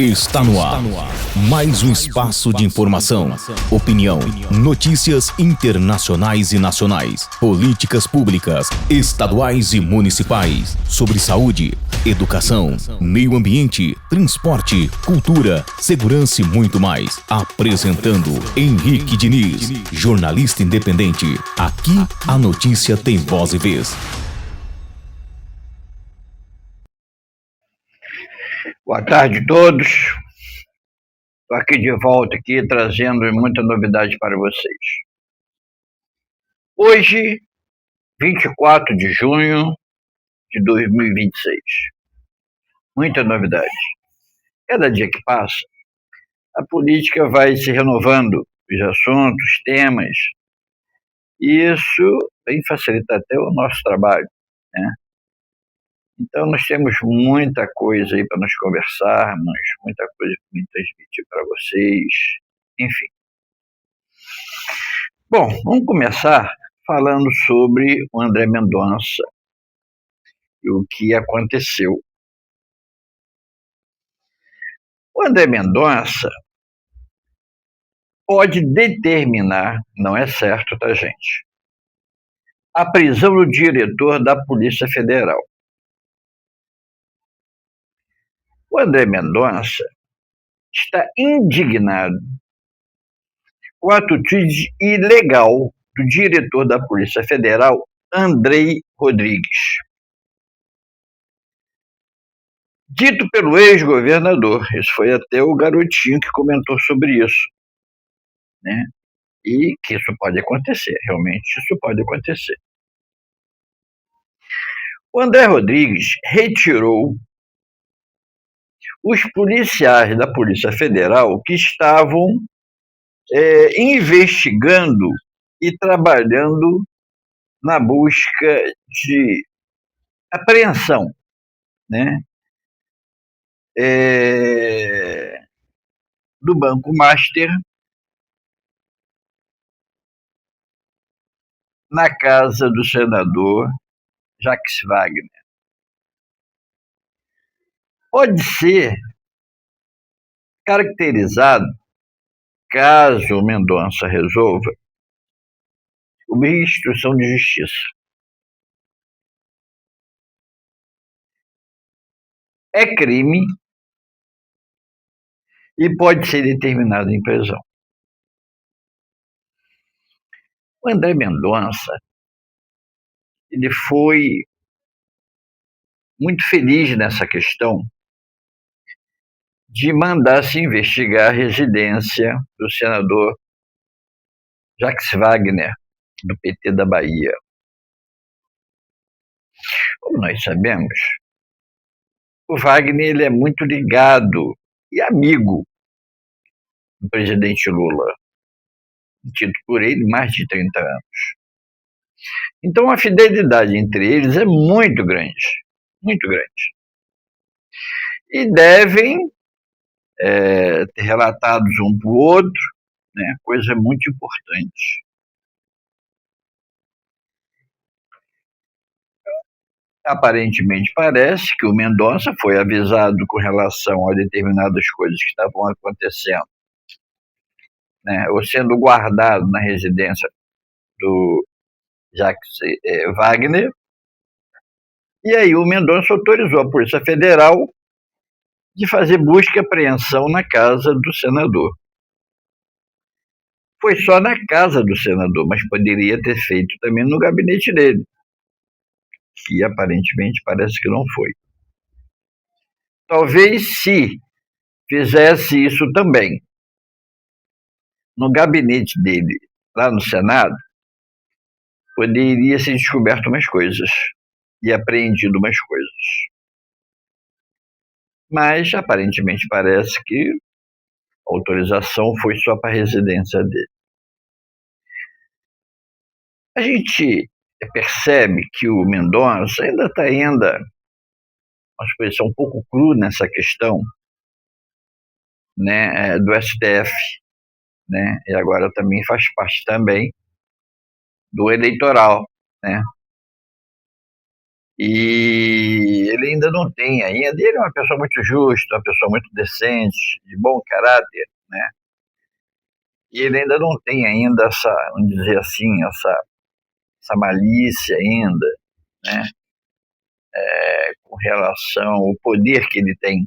Está no ar. Mais um espaço de informação, opinião, notícias internacionais e nacionais, políticas públicas, estaduais e municipais, sobre saúde, educação, meio ambiente, transporte, cultura, segurança e muito mais. Apresentando Henrique Diniz, jornalista independente. Aqui a notícia tem voz e vez. Boa tarde a todos. Estou aqui de volta aqui trazendo muita novidade para vocês. Hoje, 24 de junho de 2026. Muita novidade. Cada dia que passa, a política vai se renovando, os assuntos, temas, e isso vem facilitar até o nosso trabalho, né? Então, nós temos muita coisa aí para nós conversarmos, muita coisa para me transmitir para vocês, enfim. Bom, vamos começar falando sobre o André Mendonça e o que aconteceu. O André Mendonça pode determinar, não é certo, tá, gente, a prisão do diretor da Polícia Federal. O André Mendonça está indignado com a atitude ilegal do diretor da Polícia Federal, Andrei Rodrigues. Dito pelo ex-governador, isso foi até o garotinho que comentou sobre isso, né? E que isso pode acontecer, realmente isso pode acontecer. O André Rodrigues retirou os policiais da Polícia Federal que estavam investigando e trabalhando na busca de apreensão, né, do Banco Master na casa do senador Jacques Wagner. Pode ser caracterizado, caso o Mendonça resolva, como obstrução de justiça. É crime e pode ser determinado em prisão. O André Mendonça, ele foi muito feliz nessa questão de mandar se investigar a residência do senador Jacques Wagner, do PT da Bahia. Como nós sabemos, o Wagner ele é muito ligado e amigo do presidente Lula, tido por ele mais de 30 anos. Então a fidelidade entre eles é muito grande, muito grande. E devem ter relatados um para o outro, né, coisa muito importante. Aparentemente parece que o Mendonça foi avisado com relação a determinadas coisas que estavam acontecendo, né, ou sendo guardado na residência do Jacques Wagner, e aí o Mendonça autorizou a Polícia Federal de fazer busca e apreensão na casa do senador. Foi só na casa do senador, mas poderia ter feito também no gabinete dele, que aparentemente parece que não foi. Talvez se fizesse isso também no gabinete dele, lá no Senado, poderia ser descoberto umas coisas e apreendido umas coisas. Mas aparentemente parece que a autorização foi só para a residência dele. A gente percebe que o Mendonça ainda está uma expressão um pouco crua nessa questão, né, do STF, né, e agora também faz parte também do eleitoral, né. E ele ainda não tem ainda. Ele é uma pessoa muito justa, uma pessoa muito decente, de bom caráter, né? E ele ainda não tem ainda essa, vamos dizer assim, essa malícia ainda, né? Com relação ao poder que ele tem.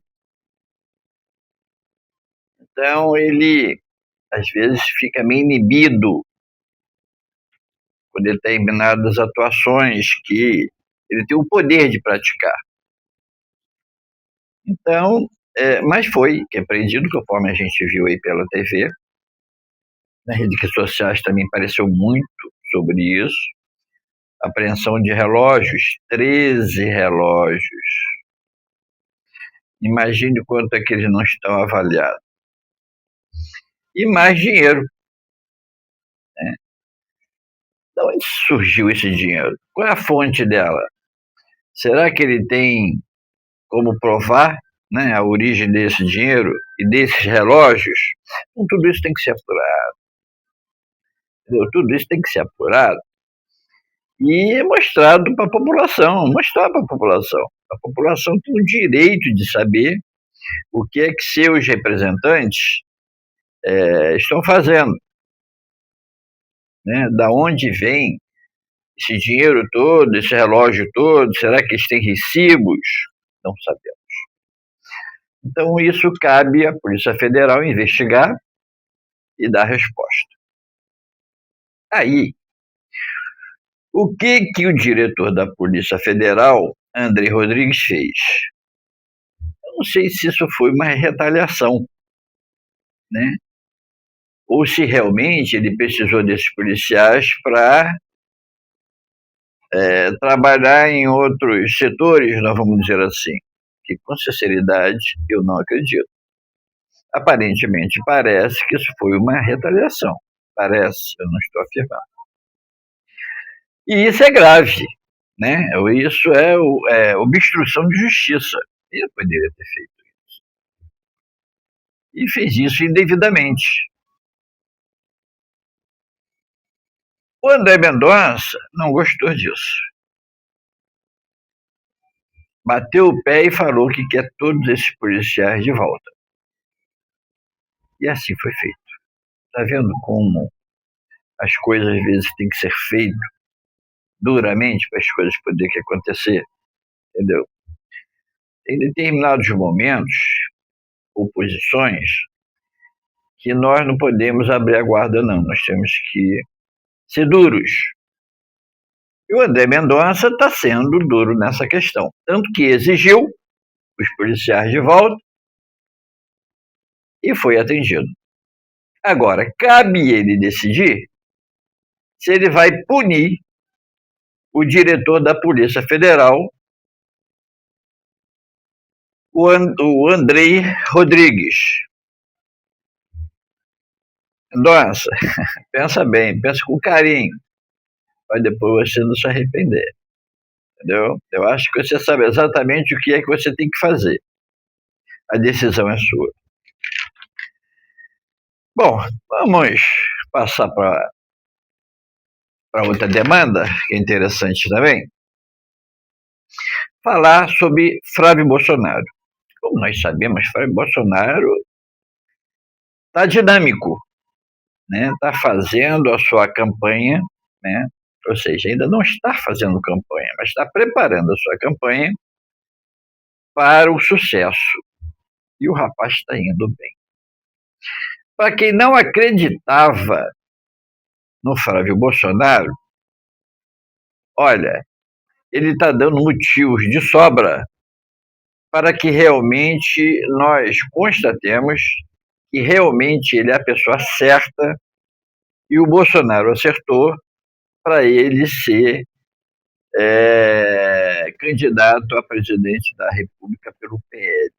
Então ele, às vezes, fica meio inibido por determinadas atuações que ele tem o poder de praticar. Então, mas foi apreendido, conforme a gente viu aí pela TV. Nas redes sociais também apareceu muito sobre isso. Apreensão de relógios, 13 relógios. Imagine quanto é que eles não estão avaliados. E mais dinheiro. Né? De onde surgiu esse dinheiro? Qual é a fonte dela? Será que ele tem como provar, né, a origem desse dinheiro e desses relógios? Então, tudo isso tem que ser apurado. Entendeu? Tudo isso tem que ser apurado e mostrado para a população, mostrar para a população. A população tem o direito de saber o que é que seus representantes estão fazendo, né? Da onde vem esse dinheiro todo, esse relógio todo, será que eles têm recibos? Não sabemos. Então isso cabe à Polícia Federal investigar e dar resposta. Aí, o que o diretor da Polícia Federal, André Rodrigues, fez? Eu não sei se isso foi uma retaliação, né? Ou se realmente ele precisou desses policiais para trabalhar em outros setores, nós vamos dizer assim, que com sinceridade eu não acredito. Aparentemente parece que isso foi uma retaliação. Parece, eu não estou afirmando. E isso é grave, né? Isso é obstrução de justiça. Ele poderia ter feito isso. E fez isso indevidamente. O André Mendonça não gostou disso. Bateu o pé e falou que quer todos esses policiais de volta. E assim foi feito. Está vendo como as coisas às vezes têm que ser feitas duramente para as coisas poderem acontecer? Entendeu? Em determinados momentos ou posições que nós não podemos abrir a guarda, não. Nós temos que ser duros. E o André Mendonça está sendo duro nessa questão. Tanto que exigiu os policiais de volta e foi atendido. Agora, cabe ele decidir se ele vai punir o diretor da Polícia Federal, o André Rodrigues. Mendonça, pensa bem, pensa com carinho, para depois você não se arrepender. Entendeu? Eu acho que você sabe exatamente o que é que você tem que fazer. A decisão é sua. Bom, vamos passar para outra demanda, que é interessante também. Falar sobre Flávio Bolsonaro. Como nós sabemos, Flávio Bolsonaro está dinâmico, né? Está fazendo a sua campanha, né? Ou seja, ainda não está fazendo campanha, mas está preparando a sua campanha para o sucesso. E o rapaz está indo bem. Para quem não acreditava no Flávio Bolsonaro, olha, ele está dando motivos de sobra para que realmente nós constatemos que realmente ele é a pessoa certa e o Bolsonaro acertou para ele ser candidato a presidente da República pelo PL.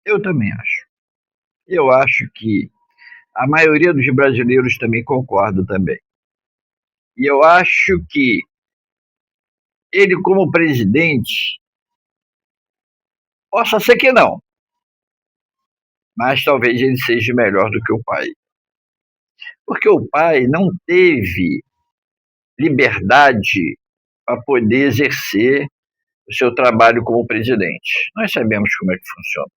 Eu também acho. Eu acho que a maioria dos brasileiros também concorda também. E eu acho que ele, como presidente, possa ser que não, mas talvez ele seja melhor do que o pai. Porque o pai não teve liberdade para poder exercer o seu trabalho como presidente. Nós sabemos como é que funciona.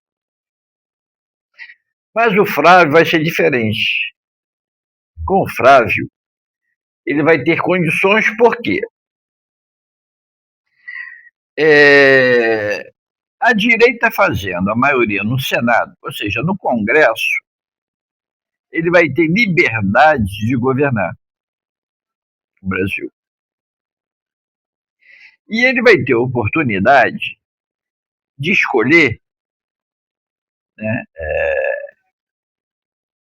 Mas o Flávio vai ser diferente. Com o Flávio, ele vai ter condições, por quê? A direita fazendo a maioria no Senado, ou seja, no Congresso, ele vai ter liberdade de governar o Brasil. E ele vai ter oportunidade de escolher, né,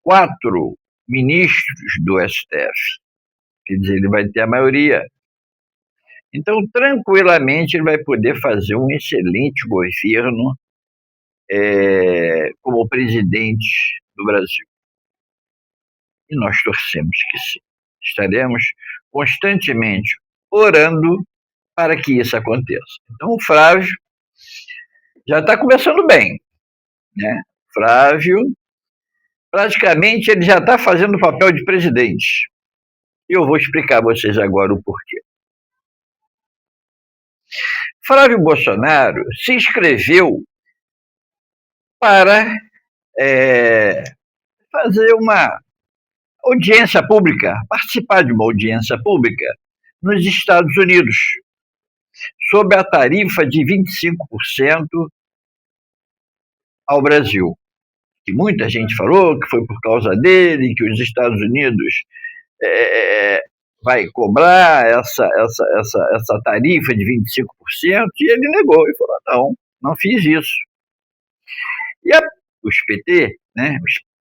4 ministros do STF. Quer dizer, ele vai ter a maioria. Então, tranquilamente, ele vai poder fazer um excelente governo como presidente do Brasil. E nós torcemos que sim. Estaremos constantemente orando para que isso aconteça. Então, o Flávio já está começando bem, né? Flávio, praticamente, ele já está fazendo o papel de presidente. E eu vou explicar a vocês agora o porquê. Flávio Bolsonaro se inscreveu para fazer uma audiência pública, participar de uma audiência pública nos Estados Unidos, sob a tarifa de 25% ao Brasil. Que muita gente falou que foi por causa dele, que os Estados Unidos vai cobrar essa tarifa de 25%, e ele negou e falou, não fiz isso. E os PT, né,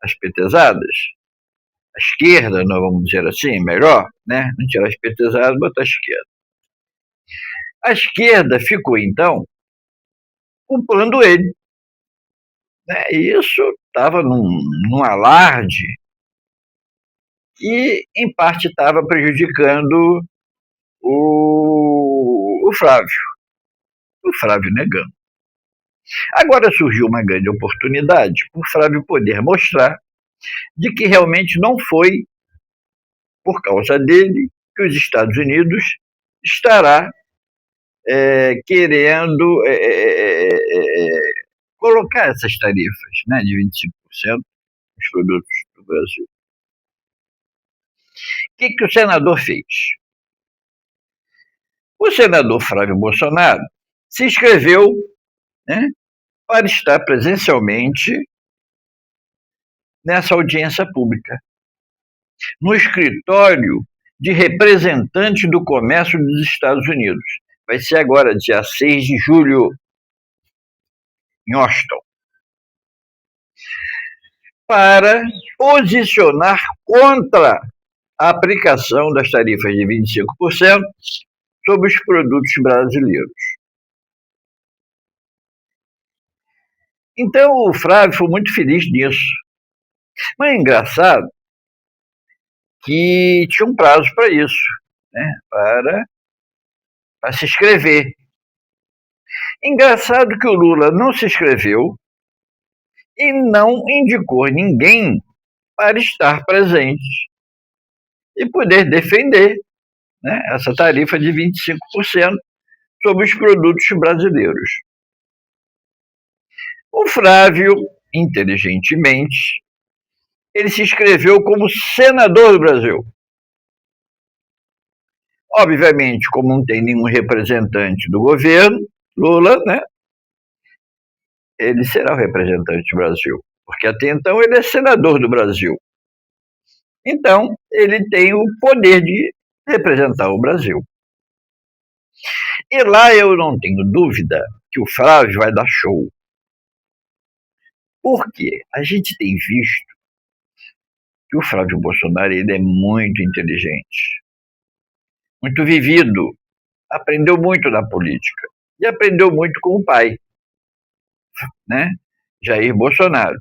as petezadas, a esquerda, nós vamos dizer assim, melhor, né, não tirar as petezadas, botar a esquerda. A esquerda ficou, então, culpando ele. Né, e isso estava num alarde e, em parte, estava prejudicando o Flávio. O Flávio negando. Agora surgiu uma grande oportunidade para o Flávio poder mostrar de que realmente não foi por causa dele que os Estados Unidos estará querendo colocar essas tarifas, né, de 25% nos produtos do Brasil. O que o senador fez? O senador Flávio Bolsonaro se inscreveu, né, para estar presencialmente nessa audiência pública, no escritório de representante do comércio dos Estados Unidos. Vai ser agora, dia 6 de julho, em Washington, para posicionar contra a aplicação das tarifas de 25% sobre os produtos brasileiros. Então, o Flávio foi muito feliz nisso. Mas é engraçado que tinha um prazo para isso, né, para se inscrever. Engraçado que o Lula não se inscreveu e não indicou ninguém para estar presente e poder defender, né, essa tarifa de 25% sobre os produtos brasileiros. O Flávio, inteligentemente, ele se inscreveu como senador do Brasil. Obviamente, como não tem nenhum representante do governo, Lula, né, ele será o representante do Brasil, porque até então ele é senador do Brasil. Então, ele tem o poder de representar o Brasil. E lá eu não tenho dúvida que o Flávio vai dar show. Por quê? A gente tem visto que o Flávio Bolsonaro ele é muito inteligente, muito vivido, aprendeu muito na política e aprendeu muito com o pai, né, Jair Bolsonaro.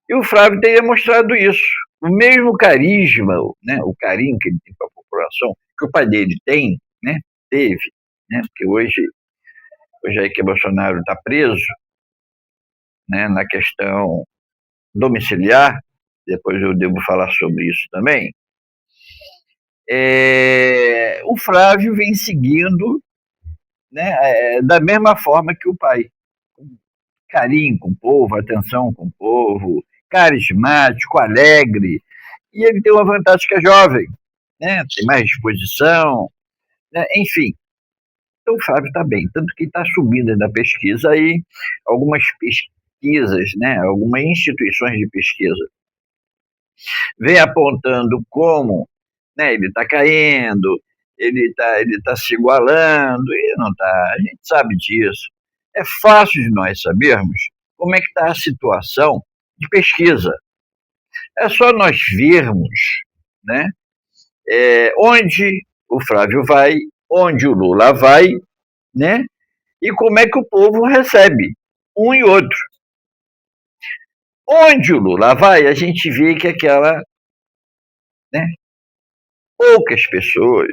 E o Flávio tem demonstrado isso. O mesmo carisma, né, o carinho que ele tem para a população, que o pai dele tem, né, teve, né, porque hoje Jair Bolsonaro está preso, né, na questão domiciliar, depois eu devo falar sobre isso também. O Flávio vem seguindo, né, da mesma forma que o pai. Carinho com o povo, atenção com o povo, carismático, alegre. E ele tem uma vantagem que é jovem, né, tem mais disposição, né, enfim. Então o Flávio está bem, tanto que está subindo na pesquisa aí, algumas pesquisas, né, algumas instituições de pesquisa vem apontando como, né, ele está caindo, ele tá se igualando, e não está, a gente sabe disso. É fácil de nós sabermos como é que está a situação de pesquisa. É só nós vermos, né, onde o Flávio vai, onde o Lula vai, né, e como é que o povo recebe um e outro. Onde o Lula vai, a gente vê que aquela, né, poucas pessoas,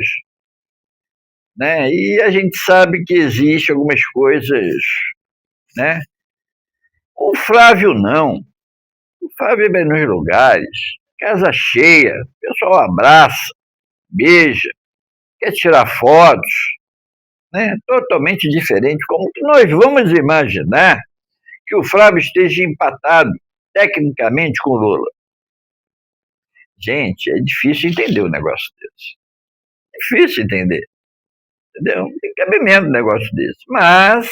né, e a gente sabe que existe algumas coisas, né. O Flávio não. O Flávio vai nos lugares, casa cheia, o pessoal abraça, beija, quer tirar fotos, né, totalmente diferente. Como que nós vamos imaginar que o Flávio esteja empatado tecnicamente com o Lula? Gente, é difícil entender um negócio desse. Difícil entender, entendeu? Não tem cabimento um negócio desse. Mas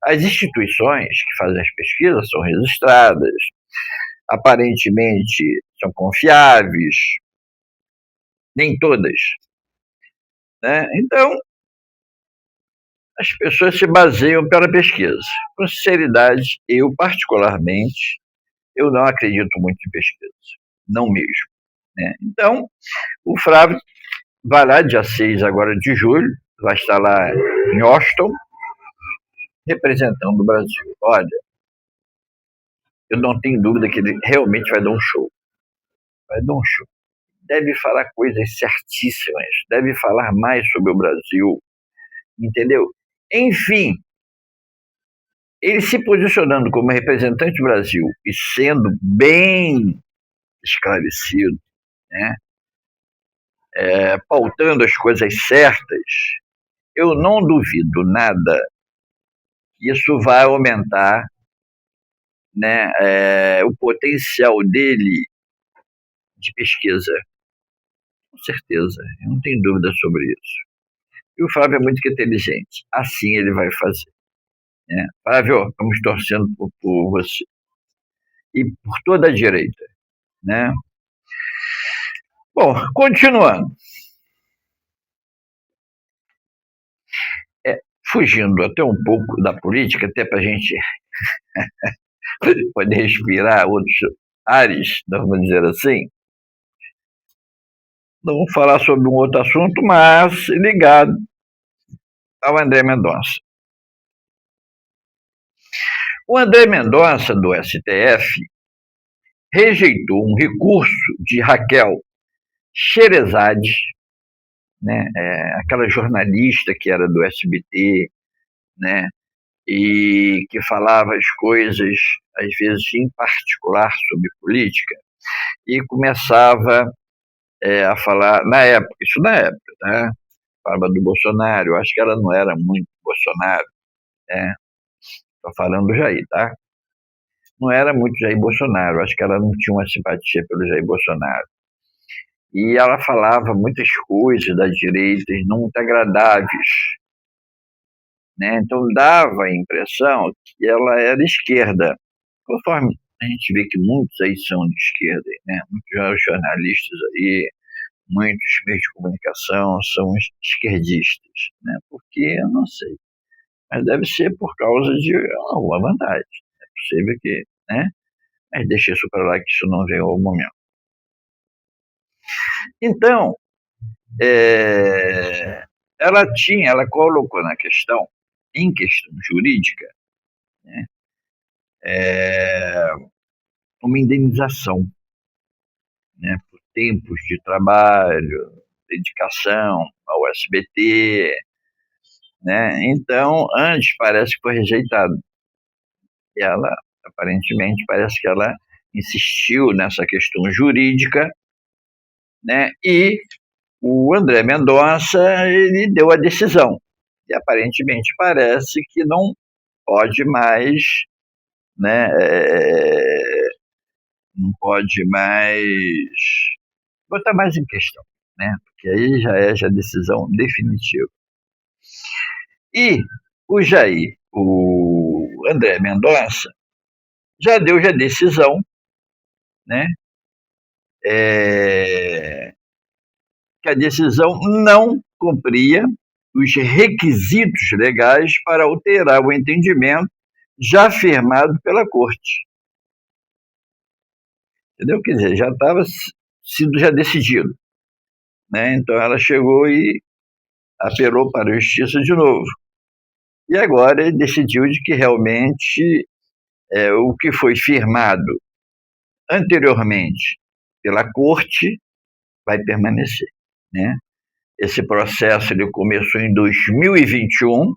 as instituições que fazem as pesquisas são registradas, aparentemente são confiáveis, nem todas, né? Então, as pessoas se baseiam pela pesquisa. Com sinceridade, eu particularmente, eu não acredito muito em pesquisa, não mesmo, né? Então, o Flávio vai lá dia 6 agora de julho, vai estar lá em Austin, representando o Brasil. Olha, eu não tenho dúvida que ele realmente vai dar um show. Vai dar um show. Deve falar coisas certíssimas, deve falar mais sobre o Brasil, entendeu? Enfim, ele se posicionando como representante do Brasil e sendo bem esclarecido, né, pautando as coisas certas, eu não duvido nada que isso vai aumentar, né, o potencial dele de pesquisa. Com certeza, eu não tenho dúvida sobre isso. E o Flávio é muito inteligente, assim ele vai fazer, né? Flávio, estamos torcendo por você e por toda a direita, né? Bom, continuando. Fugindo até um pouco da política, até para a gente poder respirar outros ares, vamos dizer assim, vamos falar sobre um outro assunto, mas ligado ao André Mendonça. O André Mendonça, do STF, rejeitou um recurso de Raquel Sherazade, né, aquela jornalista que era do SBT, né, e que falava as coisas, às vezes em particular, sobre política, e começava a falar, isso na época, né, falava do Bolsonaro, eu acho que ela não era muito Bolsonaro, né, estou falando do Jair, tá? Não era muito Jair Bolsonaro, acho que ela não tinha uma simpatia pelo Jair Bolsonaro. E ela falava muitas coisas da direita não muito agradáveis, né? Então dava a impressão que ela era esquerda, conforme a gente vê que muitos aí são de esquerda, né? Muitos jornalistas aí, muitos meios de comunicação são esquerdistas, né? Porque eu não sei, mas deve ser por causa de alguma vantagem. É possível que, né? Mas deixa isso para lá que isso não veio ao momento. Então, ela colocou em questão jurídica, né, uma indenização, né, por tempos de trabalho, dedicação ao SBT, né? Então, antes parece que foi rejeitado. E ela, aparentemente, parece que ela insistiu nessa questão jurídica, né? E o André Mendonça, ele deu a decisão. E aparentemente parece que não pode mais, né? Não pode mais botar mais em questão, né? Porque aí já é a decisão definitiva. E o André Mendonça, já deu a decisão, né? Que a decisão não cumpria os requisitos legais para alterar o entendimento já firmado pela Corte. Entendeu? Quer dizer, já estava sido já decidido, né? Então ela chegou e apelou para a Justiça de novo. E agora decidiu de que realmente o que foi firmado anteriormente pela Corte vai permanecer, né? Esse processo ele começou em 2021,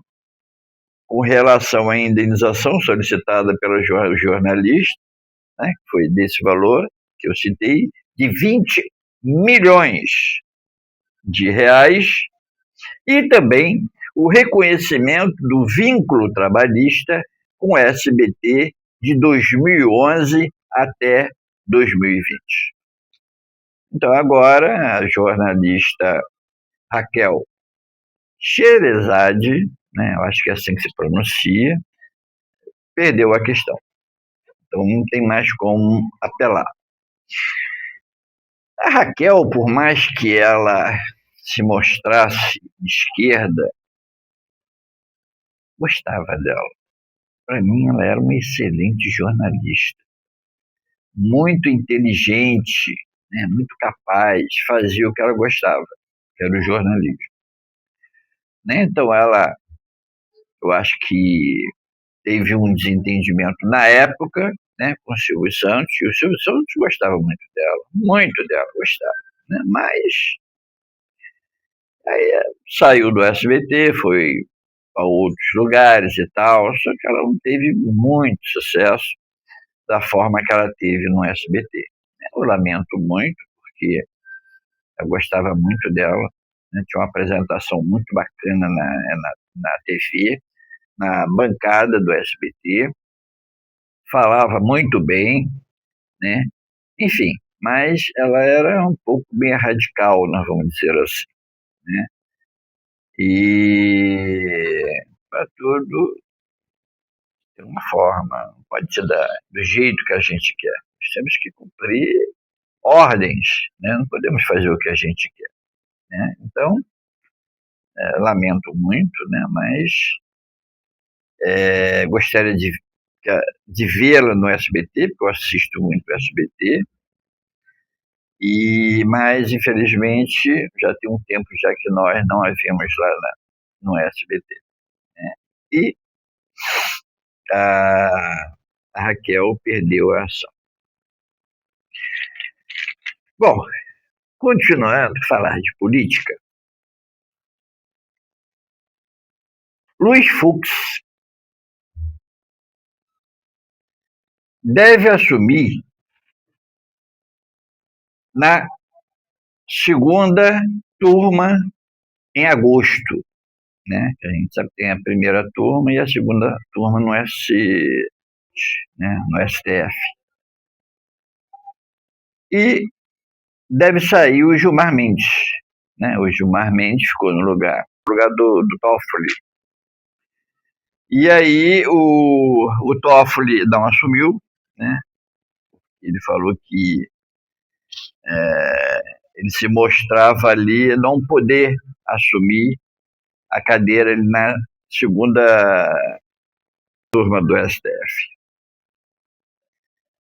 com relação à indenização solicitada pela jornalista, né, que foi desse valor que eu citei, de 20 milhões de reais, e também o reconhecimento do vínculo trabalhista com o SBT de 2011 até 2020. Então, agora, a jornalista Raquel Sherazade, né, eu acho que é assim que se pronuncia, perdeu a questão. Então, não tem mais como apelar. A Raquel, por mais que ela se mostrasse de esquerda, gostava dela. Para mim, ela era uma excelente jornalista, muito inteligente, né, muito capaz, fazia o que ela gostava, que era o jornalismo. Né? Então, eu acho que teve um desentendimento na época, né, com o Silvio Santos, e o Silvio Santos gostava muito dela, gostava. Né? Mas aí saiu do SBT, foi a outros lugares e tal, só que ela não teve muito sucesso da forma que ela teve no SBT. Eu lamento muito, porque eu gostava muito dela, né? Tinha uma apresentação muito bacana na TV, na bancada do SBT, falava muito bem, né? Enfim, mas ela era um pouco bem radical, nós vamos dizer assim, né? E para tudo tem uma forma, não pode ser do jeito que a gente quer. Nós temos que cumprir ordens, né? Não podemos fazer o que a gente quer, né? Então, lamento muito, né? Mas gostaria de vê-la no SBT, porque eu assisto muito o SBT, mas infelizmente já tem um tempo já que nós não a vimos lá no SBT, né? E a Raquel perdeu a ação. Bom, continuando a falar de política, Luiz Fux deve assumir na segunda turma em agosto, né? A gente sabe que tem a primeira turma e a segunda turma no né, no STF. E deve sair o Gilmar Mendes, né? O Gilmar Mendes ficou no lugar do Toffoli. E aí o Toffoli não assumiu, né? Ele falou que ele se mostrava ali não poder assumir a cadeira na segunda turma do STF.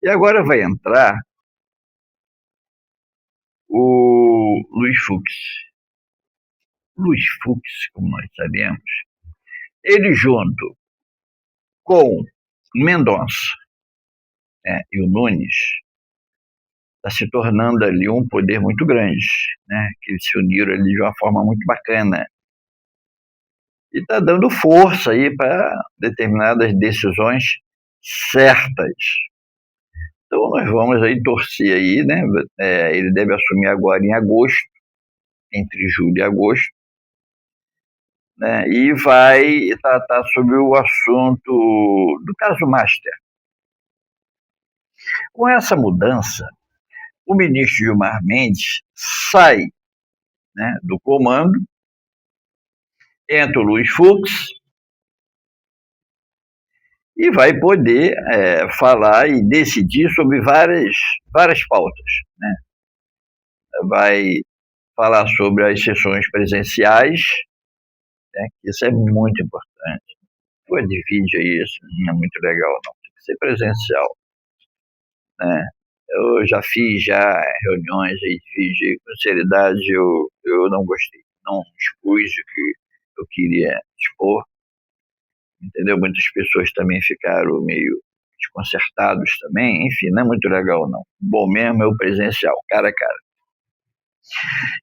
E agora vai entrar o Luiz Fux. Luiz Fux, como nós sabemos, ele junto com Mendonça, né, e o Nunes, está se tornando ali um poder muito grande, né, que eles se uniram ali de uma forma muito bacana. E está dando força aí para determinadas decisões certas. Então nós vamos aí torcer aí, né? Ele deve assumir agora em agosto, entre julho e agosto, né? E vai tratar sobre o assunto do caso Master. Com essa mudança, o ministro Gilmar Mendes sai, né, do comando, entra o Luiz Fux e vai poder falar e decidir sobre várias pautas, né? Vai falar sobre as sessões presenciais, né, que isso é muito importante. Pô, de vídeo aí, isso não é muito legal, não. Tem que ser presencial, né? Eu já fiz reuniões aí de vídeo e, com seriedade, eu não gostei. Não expus o que eu queria expor, entendeu? Muitas pessoas também ficaram meio desconcertados também. Enfim, não é muito legal, não. Bom mesmo é o presencial, cara a cara.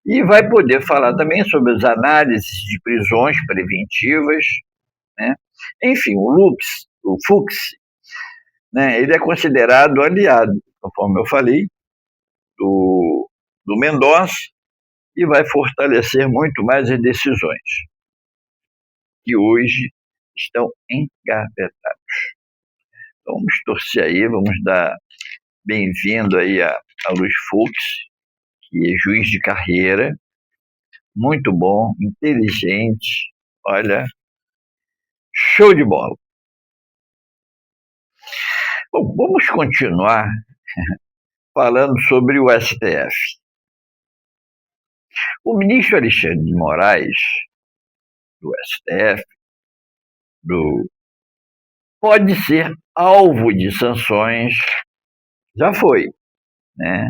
E vai poder falar também sobre as análises de prisões preventivas, né? Enfim, o Fux, né, ele é considerado aliado, conforme eu falei, do Mendonça, e vai fortalecer muito mais as decisões que hoje estão engavetadas. Então, vamos torcer aí, vamos dar bem-vindo aí a Luiz Fux, que é juiz de carreira, muito bom, inteligente, olha, show de bola. Bom, vamos continuar falando sobre o STF. O ministro Alexandre de Moraes, do STF, pode ser alvo de sanções, já foi, né?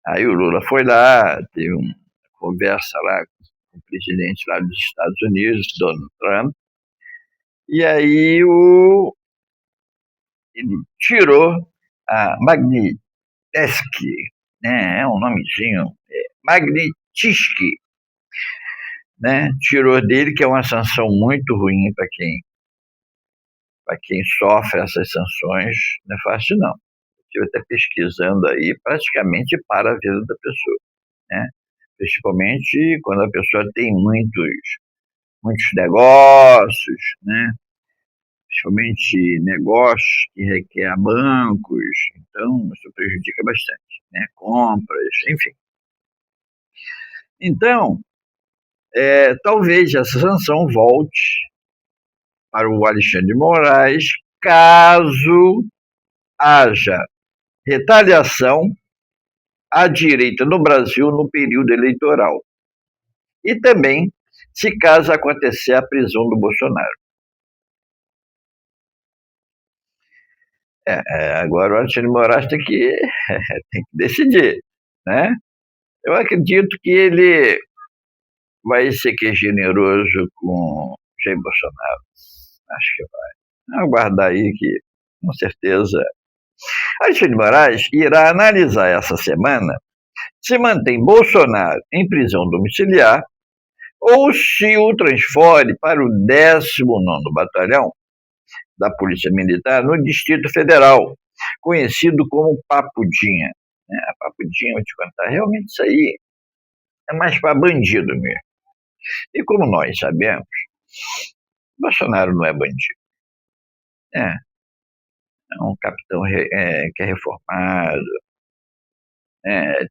Aí o Lula foi lá, teve uma conversa lá com o presidente lá dos Estados Unidos, Donald Trump, e aí ele tirou a Magnitsky, né? É um nomezinho, Magnitsky, né? Tirou dele, que é uma sanção muito ruim para quem sofre essas sanções, não é fácil não. Estive até pesquisando aí, praticamente para a vida da pessoa, né? Principalmente quando a pessoa tem muitos negócios, né? Principalmente negócios que requer bancos, então isso prejudica bastante, né? Compras, enfim. Então, talvez essa sanção volte para o Alexandre de Moraes, caso haja retaliação à direita no Brasil no período eleitoral. E também se caso acontecer a prisão do Bolsonaro. Agora o Alexandre de Moraes tem que decidir, né? Eu acredito que ele vai ser generoso com Jair Bolsonaro. Acho que vai. Aguardar aí que, com certeza, Alexandre de Moraes irá analisar essa semana se mantém Bolsonaro em prisão domiciliar ou se o transfere para o 19º Batalhão da Polícia Militar no Distrito Federal, conhecido como Papudinha. A Papudinha, vou te contar, realmente isso aí é mais para bandido mesmo. E como nós sabemos, Bolsonaro não é bandido. É um capitão que é reformado,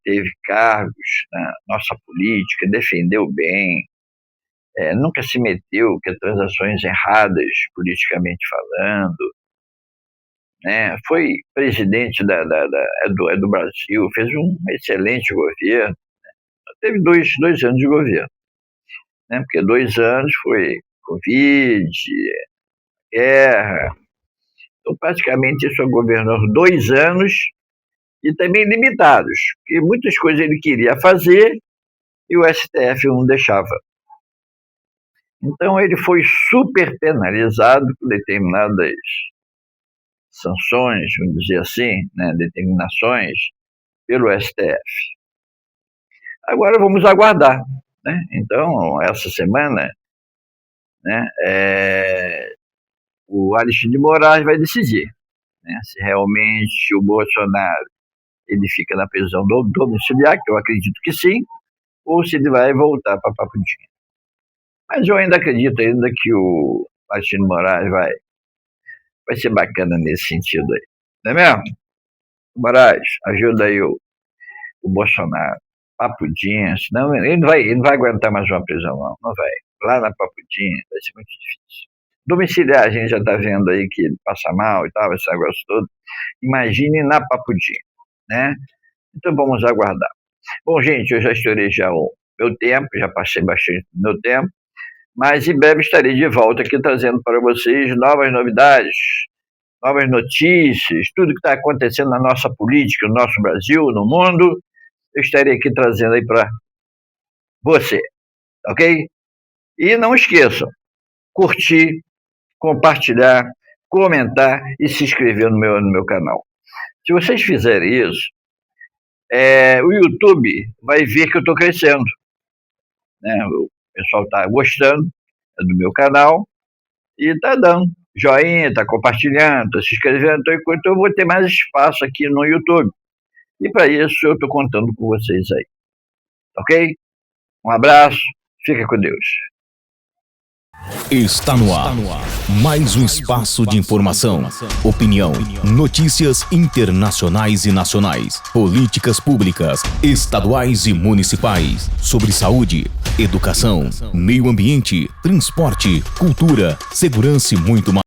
teve cargos na nossa política, defendeu bem, nunca se meteu com transações erradas, politicamente falando, né? Foi presidente do Brasil, fez um excelente governo, teve dois anos de governo, né? Porque 2 anos foi Covid, guerra, então praticamente ele só governou 2 anos e também limitados, porque muitas coisas ele queria fazer e o STF não deixava. Então ele foi super penalizado por determinadas sanções, vamos dizer assim, né, determinações pelo STF. Agora vamos aguardar, né? Então, essa semana, né, o Alexandre de Moraes vai decidir, né, se realmente o Bolsonaro ele fica na prisão domiciliar, que eu acredito que sim, ou se ele vai voltar para Papudinha. Mas eu ainda acredito ainda que o Alexandre Moraes vai ser bacana nesse sentido aí. Não é mesmo? Moraes, ajuda aí o Bolsonaro. Papudinha, senão ele não vai aguentar mais uma prisão, não vai. Lá na Papudinha vai ser muito difícil. Domiciliar, a gente já está vendo aí que ele passa mal e tal, esse negócio todo. Imagine na Papudinha, né? Então vamos aguardar. Bom, gente, eu já estourei já o meu tempo, já passei bastante do meu tempo, mas em breve estarei de volta aqui trazendo para vocês novas novidades, novas notícias, tudo que está acontecendo na nossa política, no nosso Brasil, no mundo, eu estarei aqui trazendo aí para você, ok? E não esqueçam, curtir, compartilhar, comentar e se inscrever no meu canal. Se vocês fizerem isso, o YouTube vai ver que eu estou crescendo, né? O pessoal está gostando do meu canal e está dando joinha, está compartilhando, está se inscrevendo, então eu vou ter mais espaço aqui no YouTube. E para isso eu estou contando com vocês aí, ok? Um abraço, fica com Deus. Está no ar mais um espaço de informação, opinião, notícias internacionais e nacionais, políticas públicas, estaduais e municipais, sobre saúde, educação, meio ambiente, transporte, cultura, segurança e muito mais.